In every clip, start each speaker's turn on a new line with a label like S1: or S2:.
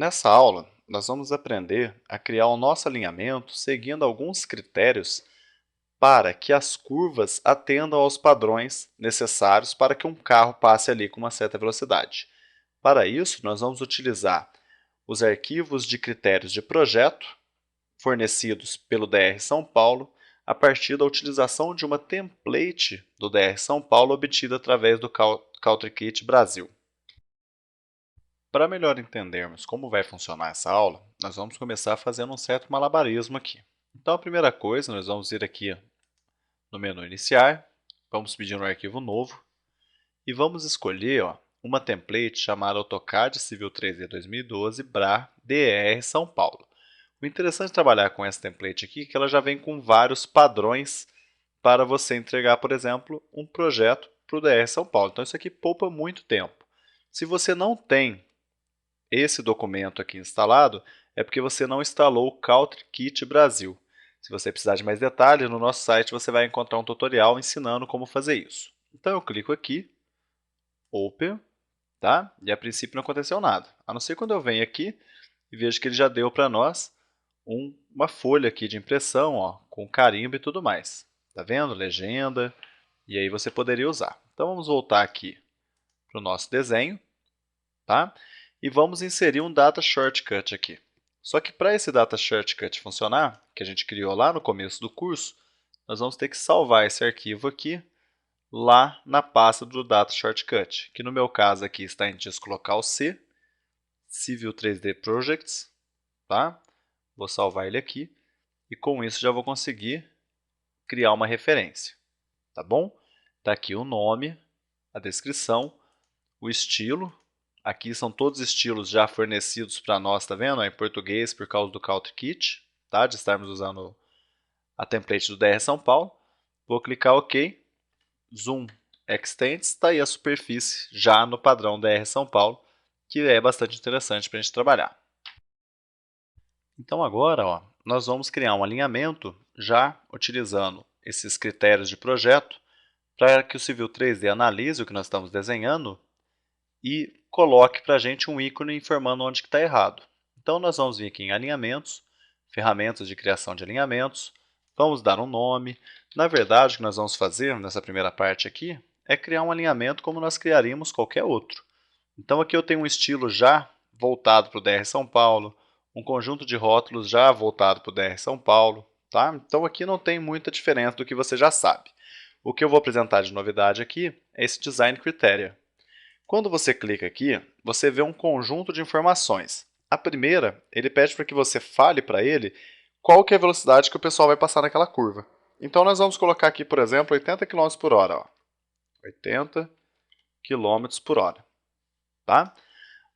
S1: Nessa aula, nós vamos aprender a criar o nosso alinhamento seguindo alguns critérios para que as curvas atendam aos padrões necessários para que um carro passe ali com uma certa velocidade. Para isso, nós vamos utilizar os arquivos de critérios de projeto fornecidos pelo DR São Paulo a partir da utilização de uma template do DR São Paulo obtida através do CountryKit Brasil. Para melhor entendermos como vai funcionar essa aula, nós vamos começar fazendo um certo malabarismo aqui. Então, a primeira coisa, nós vamos ir aqui no menu Iniciar, vamos pedir um arquivo novo e vamos escolher uma template chamada AutoCAD Civil 3D 2012 BRA DR São Paulo. O interessante de trabalhar com essa template aqui é que ela já vem com vários padrões para você entregar, por exemplo, um projeto para o DR São Paulo. Então, isso aqui poupa muito tempo. Se você não tem esse documento aqui instalado, é porque você não instalou o CountryKit Brasil. Se você precisar de mais detalhes, no nosso site você vai encontrar um tutorial ensinando como fazer isso. Então eu clico aqui, Open, tá? E a princípio não aconteceu nada. A não ser quando eu venho aqui e vejo que ele já deu para nós uma folha aqui de impressão, com carimbo e tudo mais. Tá vendo? Legenda. E aí você poderia usar. Então vamos voltar aqui para o nosso desenho, tá? E vamos inserir um Data Shortcut aqui. Só que para esse Data Shortcut funcionar, que a gente criou lá no começo do curso, nós vamos ter que salvar esse arquivo aqui lá na pasta do Data Shortcut, que no meu caso aqui está em disco local C, Civil 3D Projects, tá? Vou salvar ele aqui e com isso já vou conseguir criar uma referência, tá bom? Está aqui o nome, a descrição, o estilo. Aqui são todos estilos já fornecidos para nós, tá vendo? Em português por causa do CountryKit, tá? De estarmos usando a template do DR São Paulo. Vou clicar OK. Zoom Extends, está aí a superfície já no padrão DR São Paulo, que é bastante interessante para a gente trabalhar. Então agora, nós vamos criar um alinhamento já utilizando esses critérios de projeto para que o Civil 3D analise o que nós estamos desenhando e coloque para a gente um ícone informando onde está errado. Então, nós vamos vir aqui em Alinhamentos, Ferramentas de Criação de Alinhamentos, vamos dar um nome. Na verdade, o que nós vamos fazer nessa primeira parte aqui é criar um alinhamento como nós criaríamos qualquer outro. Então, aqui eu tenho um estilo já voltado para o DR São Paulo, um conjunto de rótulos já voltado para o DR São Paulo. Tá? Então, aqui não tem muita diferença do que você já sabe. O que eu vou apresentar de novidade aqui é esse Design Criteria. Quando você clica aqui, você vê um conjunto de informações. A primeira, ele pede para que você fale para ele qual que é a velocidade que o pessoal vai passar naquela curva. Então, nós vamos colocar aqui, por exemplo, 80 km por hora. 80 km por hora. Tá?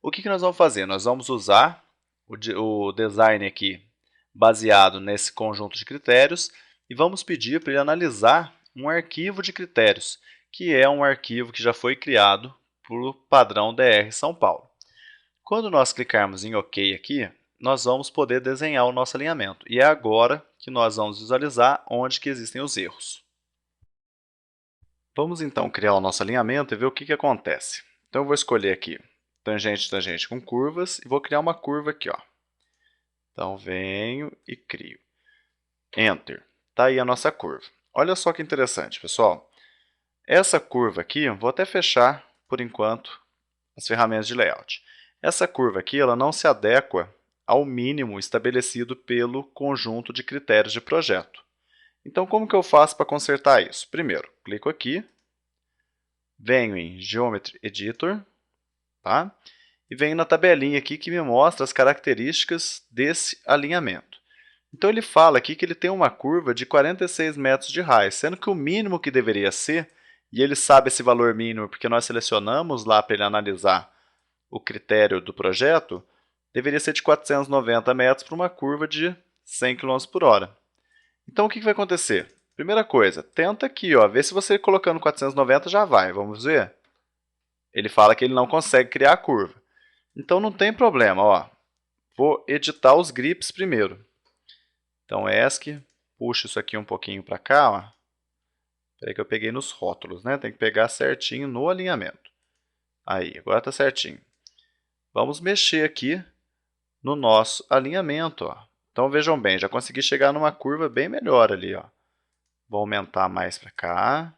S1: O que nós vamos fazer? Nós vamos usar o design aqui baseado nesse conjunto de critérios e vamos pedir para ele analisar um arquivo de critérios, que é um arquivo que já foi criado por padrão DR São Paulo. Quando nós clicarmos em OK aqui, nós vamos poder desenhar o nosso alinhamento. E é agora que nós vamos visualizar onde que existem os erros. Vamos então criar o nosso alinhamento e ver o que acontece. Então eu vou escolher aqui tangente, tangente com curvas e vou criar uma curva aqui. Então venho e crio. Enter. Está aí a nossa curva. Olha só que interessante, pessoal. Essa curva aqui, vou até fechar por enquanto as ferramentas de layout. Essa curva aqui ela não se adequa ao mínimo estabelecido pelo conjunto de critérios de projeto. Então, como que eu faço para consertar isso? Primeiro, clico aqui, venho em Geometry Editor, tá? E venho na tabelinha aqui que me mostra as características desse alinhamento. Então, ele fala aqui que ele tem uma curva de 46 metros de raio, sendo que o mínimo que deveria ser, e ele sabe esse valor mínimo porque nós selecionamos lá para ele analisar o critério do projeto, deveria ser de 490 metros para uma curva de 100 km por hora. Então, o que vai acontecer? Primeira coisa, tenta aqui, ver se você colocando 490 já vai. Vamos ver? Ele fala que ele não consegue criar a curva. Então, não tem problema. Vou editar os grips primeiro. Então, ESC, puxa isso aqui um pouquinho para cá. Espera aí que eu peguei nos rótulos, né? Tem que pegar certinho no alinhamento. Aí, agora está certinho. Vamos mexer aqui no nosso alinhamento. Ó. Então, vejam bem, já consegui chegar numa curva bem melhor ali. Ó. Vou aumentar mais para cá.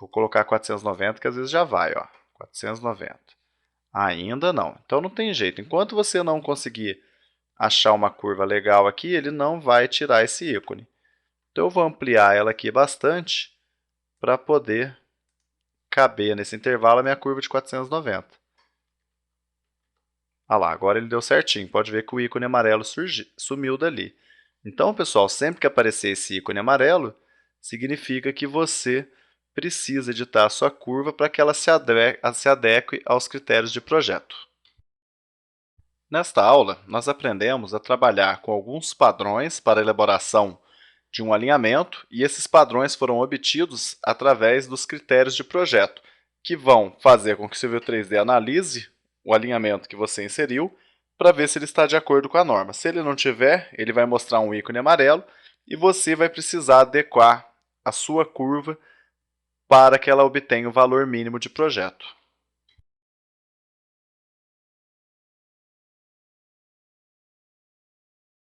S1: Vou colocar 490, que às vezes já vai. Ó. 490. Ainda não. Então, não tem jeito. Enquanto você não conseguir achar uma curva legal aqui, ele não vai tirar esse ícone. Então, eu vou ampliar ela aqui bastante para poder caber nesse intervalo a minha curva de 490. Ah lá, agora ele deu certinho. Pode ver que o ícone amarelo sumiu dali. Então, pessoal, sempre que aparecer esse ícone amarelo, significa que você precisa editar a sua curva para que ela se adeque aos critérios de projeto. Nesta aula, nós aprendemos a trabalhar com alguns padrões para a elaboração de um alinhamento, e esses padrões foram obtidos através dos critérios de projeto, que vão fazer com que o Civil 3D analise o alinhamento que você inseriu para ver se ele está de acordo com a norma. Se ele não tiver, ele vai mostrar um ícone amarelo e você vai precisar adequar a sua curva para que ela obtenha o valor mínimo de projeto.